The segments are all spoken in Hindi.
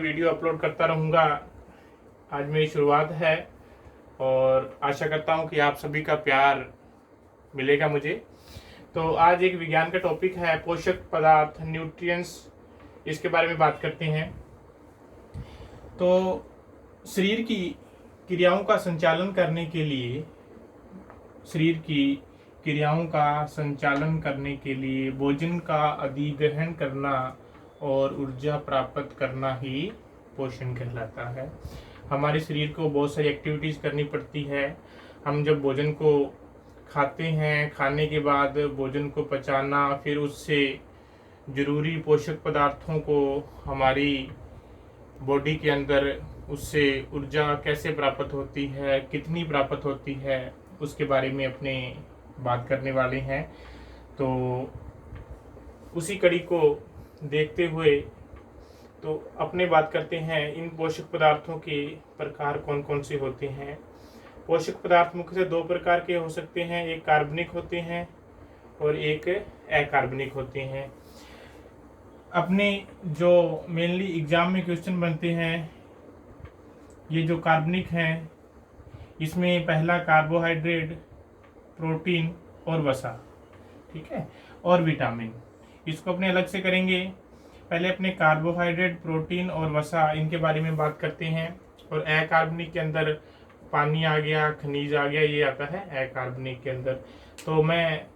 वीडियो अपलोड करता रहूँगा। आज मेरी शुरुआत है और आशा करता हूँ कि आप सभी का प्यार मिलेगा मुझे। तो आज एक विज्ञान का टॉपिक है पोषक पदार्थ, न्यूट्रिएंट्स, इसके बारे में बात करते हैं। तो शरीर की क्रियाओं का संचालन करने के लिए भोजन का अधिग्रहण करना और ऊर्जा प्राप्त करना ही पोषण कहलाता है। हमारे शरीर को बहुत सारी एक्टिविटीज़ करनी पड़ती है। हम जब भोजन को खाते हैं, खाने के बाद भोजन को पचाना, फिर उससे ज़रूरी पोषक पदार्थों को हमारी बॉडी के अंदर उससे ऊर्जा कैसे प्राप्त होती है, कितनी प्राप्त होती है, उसके बारे में अपने बात करने वाले हैं। तो उसी कड़ी को देखते हुए तो अपने बात करते हैं इन पोषक पदार्थों के प्रकार कौन कौन से होते हैं। पोषक पदार्थ मुख्यतः दो प्रकार के हो सकते हैं, एक कार्बनिक होते हैं और एक अकार्बनिक होते हैं। अपने जो मेनली एग्जाम में क्वेश्चन बनते हैं, ये जो कार्बनिक हैं, इसमें पहला कार्बोहाइड्रेट, प्रोटीन और वसा, ठीक है, और विटामिन। इसको अपने अलग से करेंगे। पहले अपने कार्बोहाइड्रेट, प्रोटीन और वसा, इनके बारे में बात करते हैं। और अकार्बनिक के अंदर पानी आ गया, खनिज आ गया, ये आता है अकार्बनिक के अंदर। तो मैं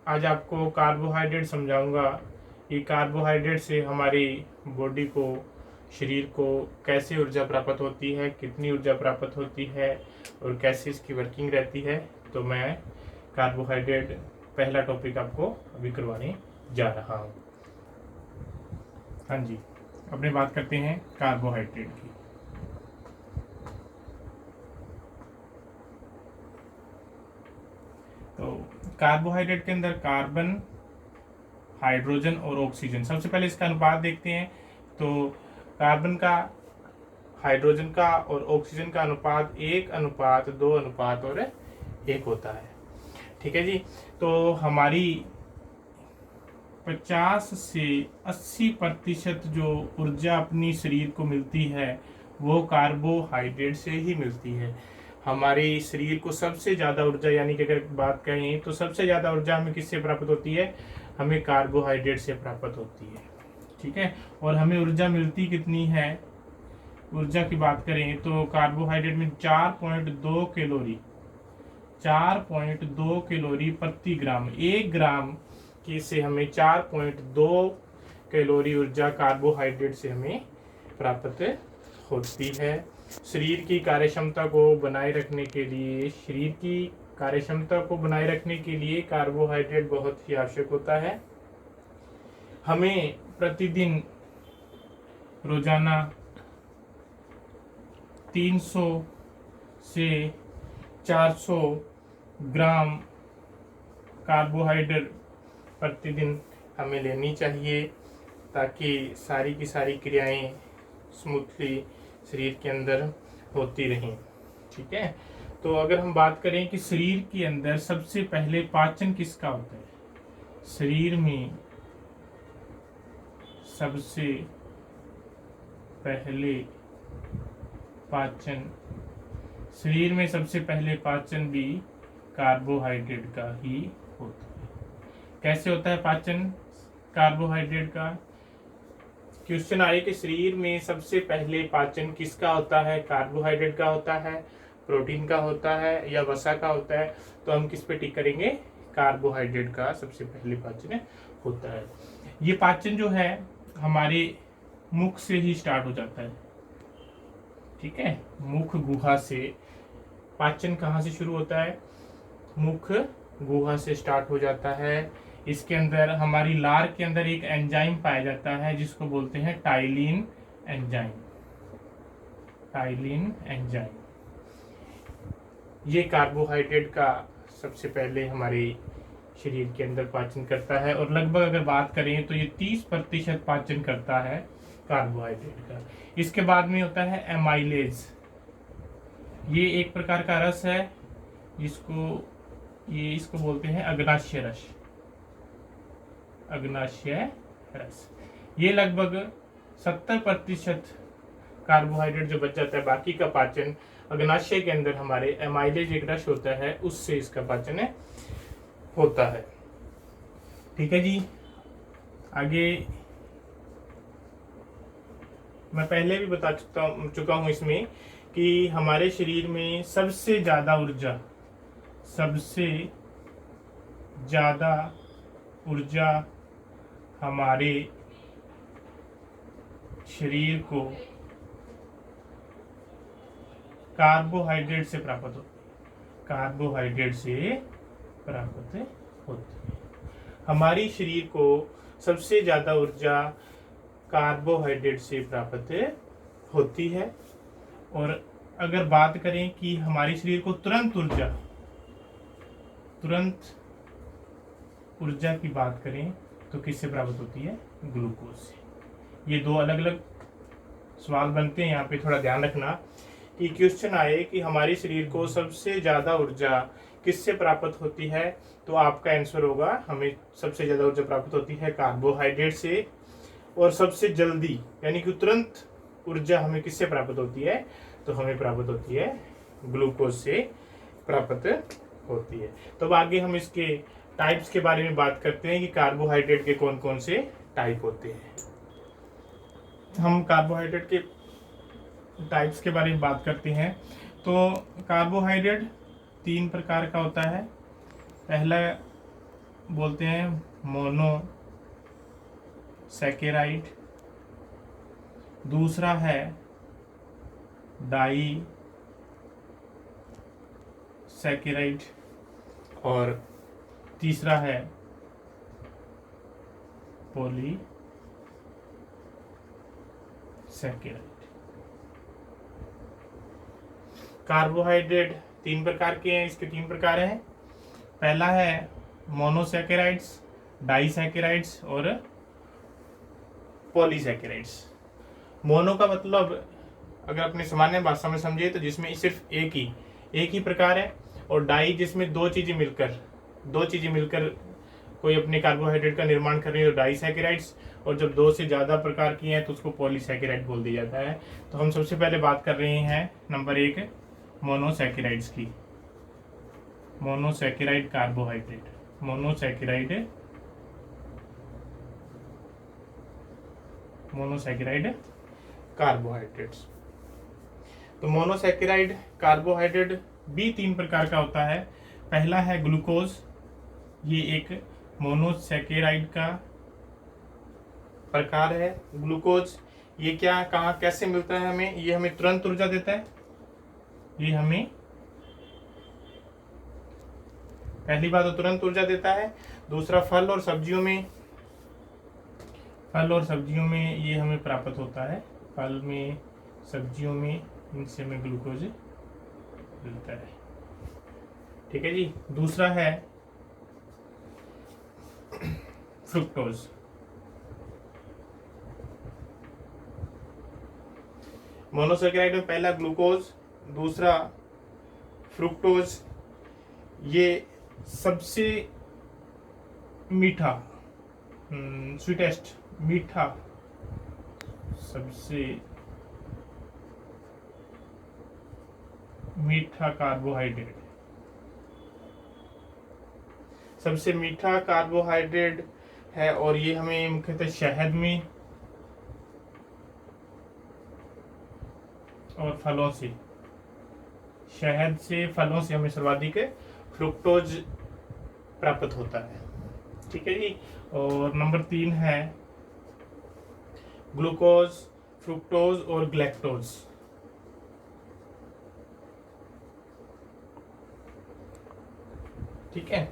आज आपको कार्बोहाइड्रेट समझाऊंगा कि कार्बोहाइड्रेट से हमारी बॉडी को, शरीर को कैसे ऊर्जा प्राप्त होती है, कितनी ऊर्जा प्राप्त होती है और कैसे इसकी वर्किंग रहती है। तो मैं कार्बोहाइड्रेट पहला टॉपिक आपको अभी करवाने जा रहा हूँ। हाँ जी, अपने बात करते हैं कार्बोहाइड्रेट की। तो कार्बोहाइड्रेट के अंदर कार्बन, हाइड्रोजन और ऑक्सीजन। सबसे पहले इसका अनुपात देखते हैं। तो कार्बन का, हाइड्रोजन का और ऑक्सीजन का अनुपात 1:2:1 और 1 होता है, ठीक है जी। तो हमारी 50 से 80% जो ऊर्जा अपनी शरीर को मिलती है वो कार्बोहाइड्रेट से ही मिलती है। हमारे शरीर को सबसे ज़्यादा ऊर्जा, यानी कि अगर बात करें तो सबसे ज़्यादा ऊर्जा हमें किससे प्राप्त होती है? हमें कार्बोहाइड्रेट से प्राप्त होती है, ठीक है। और हमें ऊर्जा मिलती कितनी है? ऊर्जा की बात करें तो कार्बोहाइड्रेट में 4.2 कैलोरी प्रति ग्राम। 1 ग्राम की से हमें 4.2 कैलोरी ऊर्जा कार्बोहाइड्रेट से हमें प्राप्त होती है। शरीर की कार्यक्षमता को बनाए रखने के लिए कार्बोहाइड्रेट बहुत ही आवश्यक होता है। हमें प्रतिदिन रोजाना 300 से 400 ग्राम कार्बोहाइड्रेट प्रतिदिन हमें लेनी चाहिए, ताकि सारी की सारी क्रियाएं स्मूथली शरीर के अंदर होती रहें, ठीक है। तो अगर हम बात करें कि शरीर के अंदर सबसे पहले पाचन किसका होता है? शरीर में सबसे पहले पाचन भी कार्बोहाइड्रेट का ही होता है। कैसे होता है पाचन कार्बोहाइड्रेट का? क्वेश्चन आए कि शरीर में सबसे पहले पाचन किसका होता है? कार्बोहाइड्रेट का होता है, प्रोटीन का होता है या वसा का होता है? तो हम किस पे टिक करेंगे? कार्बोहाइड्रेट का सबसे पहले पाचन होता है। ये पाचन जो है हमारे मुख से ही स्टार्ट हो जाता है, ठीक है। मुख गुहा से पाचन कहाँ से शुरू होता है? मुख गुहा से स्टार्ट हो जाता है। इसके अंदर, हमारी लार के अंदर एक एंजाइम पाया जाता है जिसको बोलते हैं टाइलिन एंजाइम। ये कार्बोहाइड्रेट का सबसे पहले हमारे शरीर के अंदर पाचन करता है। और लगभग अगर बात करें तो ये 30% पाचन करता है कार्बोहाइड्रेट का। इसके बाद में होता है एमाइलेज। ये एक प्रकार का रस है इसको बोलते हैं अग्नाशय रस। ये लगभग 70% कार्बोहाइड्रेट जो बच जाता है बाकी का पाचन अग्नाशय के अंदर हमारे एमाइलेज एक रश होता है, उससे इसका पाचन होता है। ठीक है जी। आगे मैं पहले भी बता चुका हूं इसमें कि हमारे शरीर में सबसे ज्यादा ऊर्जा हमारे शरीर को कार्बोहाइड्रेट से प्राप्त होती है। हमारी शरीर को सबसे ज्यादा ऊर्जा कार्बोहाइड्रेट से प्राप्त होती है। और अगर बात करें कि हमारे शरीर को तुरंत ऊर्जा की बात करें तो किससे प्राप्त होती है? ग्लूकोज से। ये दो अलग अलग सवाल बनते हैं, यहाँ पे थोड़ा ध्यान रखना कि क्वेश्चन आए कि हमारे शरीर को सबसे ज्यादा ऊर्जा किससे प्राप्त होती है, तो आपका आंसर होगा हमें सबसे ज्यादा ऊर्जा प्राप्त होती है कार्बोहाइड्रेट से। और सबसे जल्दी यानी कि तुरंत ऊर्जा हमें किससे प्राप्त होती है, तो हमें प्राप्त होती है ग्लूकोज से प्राप्त होती है। तो अब आगे हम इसके टाइप्स के बारे में बात करते हैं कि कार्बोहाइड्रेट के कौन कौन से टाइप होते हैं। हम कार्बोहाइड्रेट के टाइप्स के बारे में बात करते हैं। तो कार्बोहाइड्रेट 3 प्रकार का होता है। पहला बोलते हैं मोनोसैकेराइड, दूसरा है डाइसैकेराइड और तीसरा है पॉलीसैकेराइड। कार्बोहाइड्रेट 3 प्रकार के हैं, इसके 3 प्रकार हैं। पहला है मोनोसैकेराइड्स, डाइसैकेराइड्स और पॉलीसैकेराइड्स। मोनो का मतलब अगर अपने सामान्य भाषा में समझे तो जिसमें सिर्फ एक ही प्रकार है, और डाई जिसमें दो चीजें मिलकर कोई अपने कार्बोहाइड्रेट का निर्माण कर रही है तो डाइसैकेराइड्स, और जब 2 से ज्यादा प्रकार की हैं तो उसको पॉलीसैकेराइड बोल दिया जाता है। तो हम सबसे पहले बात कर रहे हैं नंबर 1 मोनोसैकेराइड्स की। Monosaccharide carbohydrates. तो मोनोसैकेराइड कार्बोहाइड्रेट भी 3 प्रकार का होता है। पहला है ग्लूकोज, ये एक मोनोसैकेराइड का प्रकार है। ग्लूकोज ये कहाँ कैसे मिलता है हमें? ये हमें तुरंत ऊर्जा देता है। ये हमें पहली बात तो तुरंत ऊर्जा देता है। दूसरा फल और सब्जियों में ये हमें प्राप्त होता है। फल में, सब्जियों में, इनसे हमें ग्लूकोज मिलता है। ठीक है जी। दूसरा है फ्रुक्टोज। मोनोसैकेराइड में पहला ग्लूकोज, दूसरा फ्रुक्टोज। ये सबसे मीठा स्वीटेस्ट मीठा सबसे मीठा कार्बोहाइड्रेट है, और ये हमें मुख्यतः शहद में और फलों से हमें सर्वाधिक फ्रुक्टोज प्राप्त होता है। ठीक है जी। और नंबर 3 है ग्लूकोज, फ्रुक्टोज और ग्लैक्टोज। ठीक है।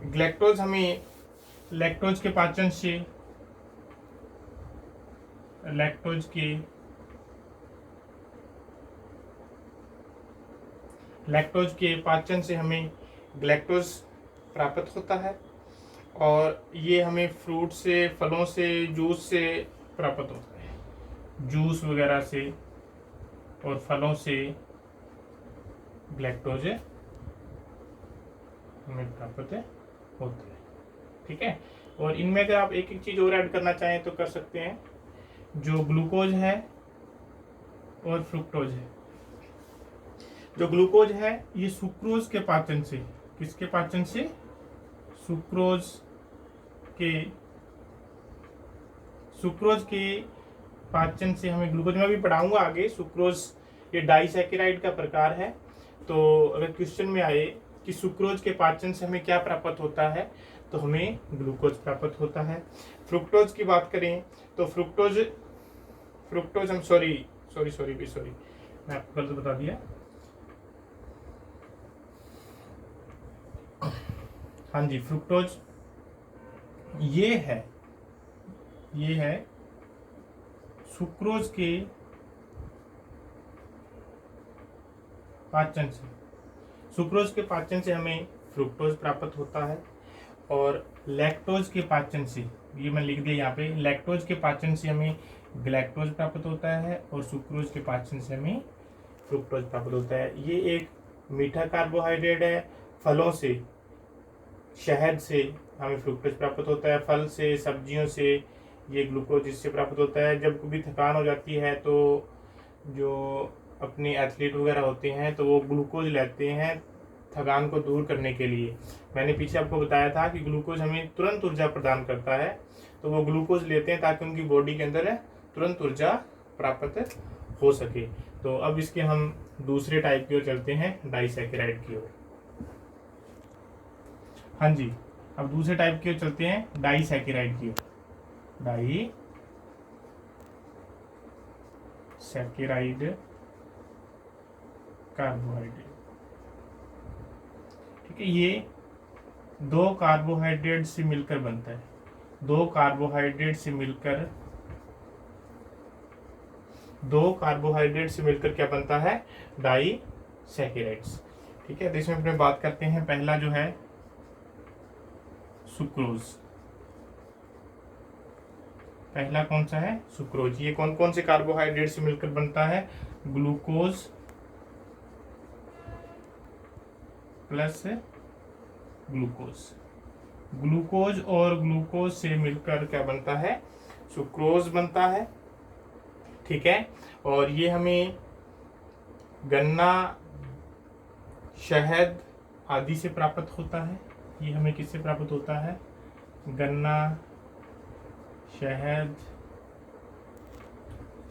ग्लैक्टोज हमें लैक्टोज के पाचन से हमें ग्लैक्टोज प्राप्त होता है, और ये हमें फ्रूट से, फलों से, जूस से प्राप्त होता है। जूस वगैरह से और फलों से ग्लैक्टोज हमें प्राप्त होता है। ठीक है। और इनमें अगर आप एक एक चीज और ऐड करना चाहें तो कर सकते हैं। जो ग्लूकोज है और फ्रुक्टोज है। जो ग्लूकोज है ये सुक्रोज के पाचन से, किसके पाचन से? सुक्रोज के पाचन से हमें ग्लूकोज, मैं भी पढ़ाऊंगा आगे। सुक्रोज ये डाइसैकेराइड का प्रकार है। तो अगर क्वेश्चन में आए कि सुक्रोज के पाचन से हमें क्या प्राप्त होता है, तो हमें ग्लूकोज प्राप्त होता है। फ्रुक्टोज की बात करें तो फ्रुक्टोज हम सॉरी मैं आपको गलत बता दिया। हाँ जी, फ्रुक्टोज ये है सुक्रोज के पाचन से। सुक्रोज के पाचन से हमें फ्रुक्टोज प्राप्त होता है, और लैक्टोज के पाचन से, ये मैं लिख दिया यहाँ पे, लैक्टोज के पाचन से हमें ग्लैक्टोज प्राप्त होता है, और सुक्रोज के पाचन से हमें फ्रुक्टोज प्राप्त होता है। ये एक मीठा कार्बोहाइड्रेट है। फलों से, शहद से हमें फ्रुक्टोज प्राप्त होता है। फल से, सब्जियों से ये ग्लूकोज इससे प्राप्त होता है। जब कभी थकान हो जाती है तो जो अपने एथलीट वगैरह होते हैं तो वो ग्लूकोज लेते हैं थकान को दूर करने के लिए। मैंने पीछे आपको बताया था कि ग्लूकोज हमें तुरंत ऊर्जा प्रदान करता है, तो वो ग्लूकोज लेते हैं ताकि उनकी बॉडी के अंदर तुरंत ऊर्जा प्राप्त हो सके। तो अब इसके हम दूसरे टाइप की ओर चलते हैं, डाइसैकेराइड की ओर। हाँ जी, अब दूसरे टाइप की ओर चलते हैं, डाइसैकेराइड की ओर। डाइसैकेराइड कार्बोहाइड्रेट, ठीक है। ये दो कार्बोहाइड्रेट से मिलकर बनता है। दो कार्बोहाइड्रेट से मिलकर क्या बनता है? डाइसैकेराइड्स, ठीक है। तो इसमें अपने बात करते हैं, पहला जो है सुक्रोज। पहला कौन सा है? सुक्रोज। ये कौन कौन से कार्बोहाइड्रेट से मिलकर बनता है? Glucose plus glucose. ग्लूकोज और ग्लूकोज से मिलकर क्या बनता है? सुक्रोज बनता है, ठीक है। और ये हमें गन्ना, शहद आदि से प्राप्त होता है। ये हमें किससे प्राप्त होता है? गन्ना,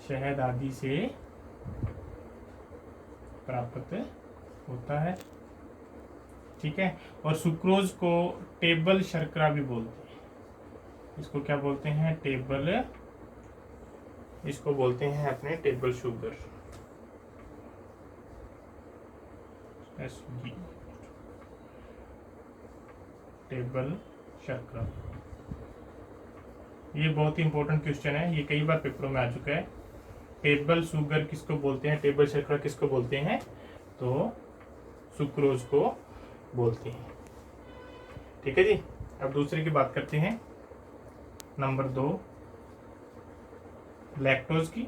शहद आदि से प्राप्त होता है, ठीक है। और सुक्रोज को टेबल शर्करा भी बोलते हैं। इसको क्या बोलते हैं? इसको बोलते हैं अपने टेबल शुगर, SG, टेबल शर्करा। ये बहुत ही इंपॉर्टेंट क्वेश्चन है, ये कई बार पेपरों में आ चुका है। टेबल शुगर किसको बोलते हैं? टेबल शर्करा किसको बोलते हैं? तो सुक्रोज को बोलते हैं, ठीक है जी। अब दूसरे की बात करते हैं, नंबर 2, लैक्टोज की।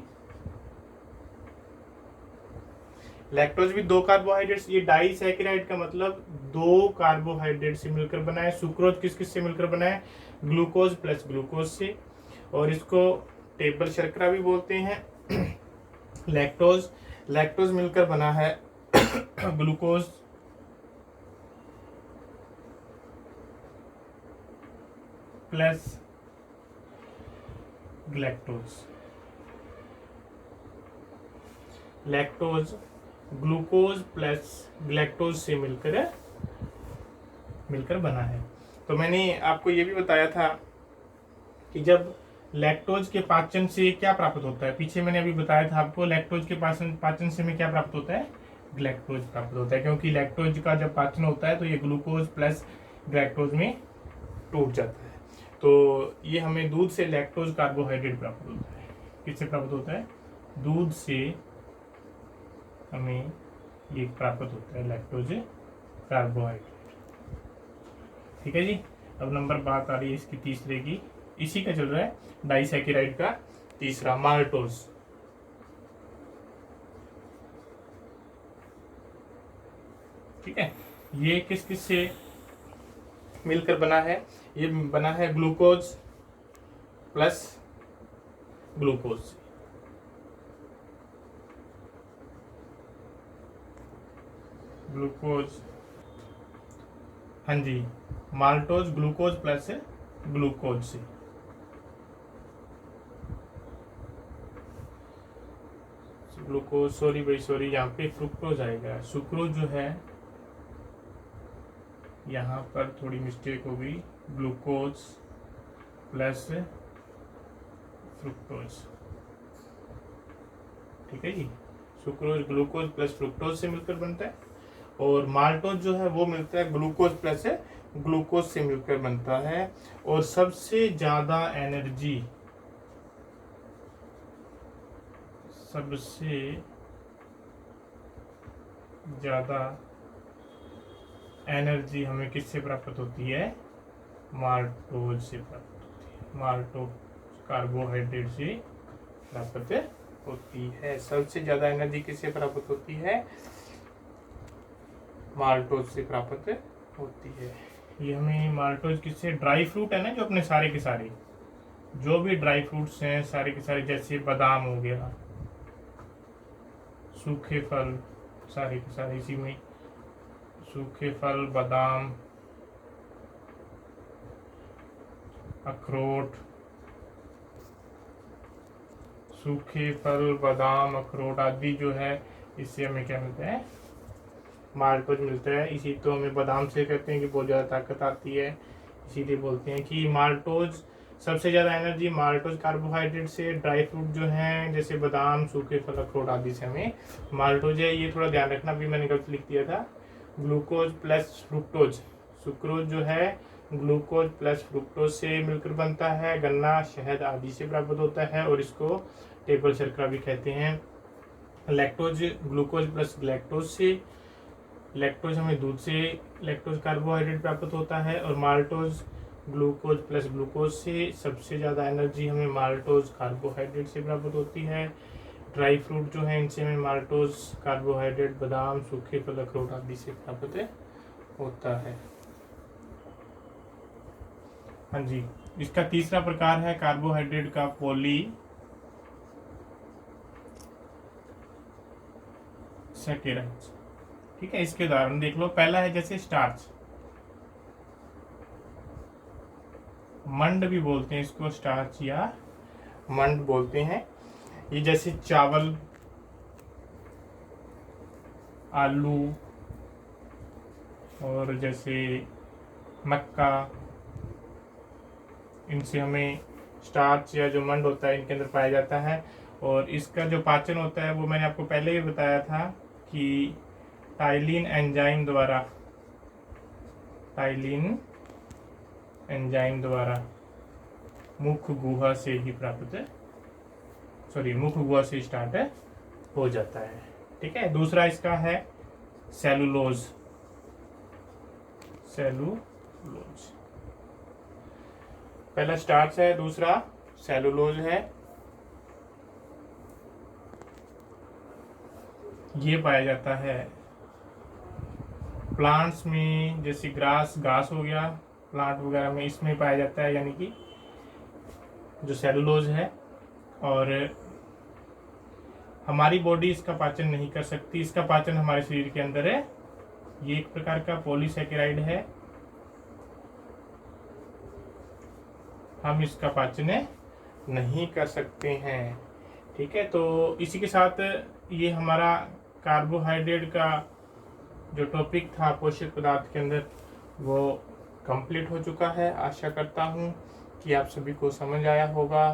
लैक्टोज भी दो कार्बोहाइड्रेट्स, ये डाइसैकेराइड का मतलब दो कार्बोहाइड्रेट से मिलकर बना है। सुक्रोज किस किस से मिलकर बना है? ग्लूकोज प्लस ग्लूकोज से, और इसको टेबल शर्करा भी बोलते हैं। लैक्टोज मिलकर बना है glucose plus galactose. Lactose glucose plus galactose से मिलकर बना है। तो मैंने आपको ये भी बताया था कि जब लैक्टोज के पाचन से क्या प्राप्त होता है, पीछे मैंने अभी बताया था आपको, लैक्टोज के पाचन से में क्या प्राप्त होता है? ग्लैक्टोज प्राप्त होता है, क्योंकि लैक्टोज का जब पाचन होता है तो ये ग्लूकोज प्लस ग्लैक्टोज में टूट जाता है। तो ये हमें दूध से लैक्टोज कार्बोहाइड्रेट प्राप्त होता है। किससे प्राप्त होता है? दूध से हमें ये प्राप्त होता है, लैक्टोज कार्बोहाइड्रेट, ठीक है जी। अब नंबर बात आ रही है इसकी तीसरे की, इसी का चल रहा है डाइसैकेराइड का तीसरा, माल्टोज। ठीक है, ये किस किस से मिलकर बना है? ये बना है ग्लूकोज प्लस ग्लूकोज से, ग्लूकोज, हाँ जी, माल्टोज ग्लूकोज प्लस ग्लूकोज से। ग्लूकोज, सॉरी भाई सॉरी, यहाँ पे फ्रुक्टोज आएगा। सुक्रोज जो है, यहाँ पर थोड़ी मिस्टेक हो गई, ग्लूकोज प्लस फ्रुक्टोज, ठीक है जी। सुक्रोज ग्लूकोज प्लस फ्रुक्टोज से मिलकर बनता है, और माल्टोज जो है वो मिलता है ग्लूकोज प्लस ग्लूकोज से मिलकर बनता है। और सबसे ज्यादा एनर्जी, सबसे ज्यादा एनर्जी हमें किससे प्राप्त होती है? माल्टोज से प्राप्त होती है। माल्टोज कार्बोहाइड्रेट से प्राप्त होती है। सबसे ज्यादा एनर्जी किससे प्राप्त होती है? माल्टोज से प्राप्त होती है। ये हमें माल्टोज किससे? ड्राई फ्रूट है ना जो अपने सारे के सारे, जो भी ड्राई फ्रूट्स हैं सारे के सारे, जैसे बादाम हो गया, सूखे फल सारे के सारे, इसी में सूखे फल, बादाम, अखरोट, सूखे फल, बादाम, अखरोट आदि जो है, इससे हमें क्या मिलता है? माल्टोज मिलता है। इसी तो हमें बादाम से कहते हैं कि बहुत ज़्यादा ताकत आती है, इसीलिए बोलते हैं कि माल्टोज, सबसे ज़्यादा एनर्जी माल्टोज कार्बोहाइड्रेट से, ड्राई फ्रूट जो हैं जैसे बादाम, सूखे फल, अखरोट आदि से हमें माल्टोज है। ये थोड़ा ध्यान रखना, भी मैंने गलत लिख दिया था। ग्लूकोज प्लस फ्रुक्टोज, सुक्रोज जो है ग्लूकोज प्लस फ्रुक्टोज से मिलकर बनता है, गन्ना, शहद आदि से प्राप्त होता है, और इसको टेबल शर्करा भी कहते हैं। लैक्टोज ग्लूकोज प्लस लैक्टोज से, लैक्टोज हमें दूध से लैक्टोज कार्बोहाइड्रेट प्राप्त होता है, और माल्टोज ग्लूकोज प्लस ग्लूकोज से। सबसे ज़्यादा एनर्जी हमें माल्टोज कार्बोहाइड्रेट से प्राप्त होती है। ड्राई फ्रूट जो है इनसे हमें माल्टोज कार्बोहाइड्रेट, बादाम, सूखे फल, अखरोट आदि से प्राप्त होता है। हाँ जी, इसका तीसरा प्रकार है कार्बोहाइड्रेट का पॉली सैकेराइड्स, ठीक है। इसके उदाहरण देख लो। पहला है जैसे स्टार्च, मंड भी बोलते हैं इसको, स्टार्च या मंड बोलते हैं। ये जैसे चावल, आलू, और जैसे मक्का, इनसे हमें स्टार्च या जो मंड होता है इनके अंदर पाया जाता है। और इसका जो पाचन होता है वो मैंने आपको पहले ही बताया था कि टाइलिन एंजाइम द्वारा, टाइलिन एंजाइम द्वारा मुख गुहा से ही प्राप्त, सॉरी मुख गुहा से स्टार्ट हो जाता है, ठीक है। दूसरा इसका है सेलुलोज, सेलुलोज। पहला स्टार्च है, दूसरा सेलुलोज है। ये पाया जाता है प्लांट्स में, जैसे घास हो गया, प्लांट वगैरह में इसमें पाया जाता है, यानी कि जो सेलुलोज है। और हमारी बॉडी इसका पाचन नहीं कर सकती, इसका पाचन हमारे शरीर के अंदर है। ये एक प्रकार का पॉलीसैकेराइड है, हम इसका पाचन नहीं कर सकते हैं, ठीक है। तो इसी के साथ ये हमारा कार्बोहाइड्रेट का जो टॉपिक था पोषक पदार्थ के अंदर वो कंप्लीट हो चुका है। आशा करता हूँ कि आप सभी को समझ आया होगा।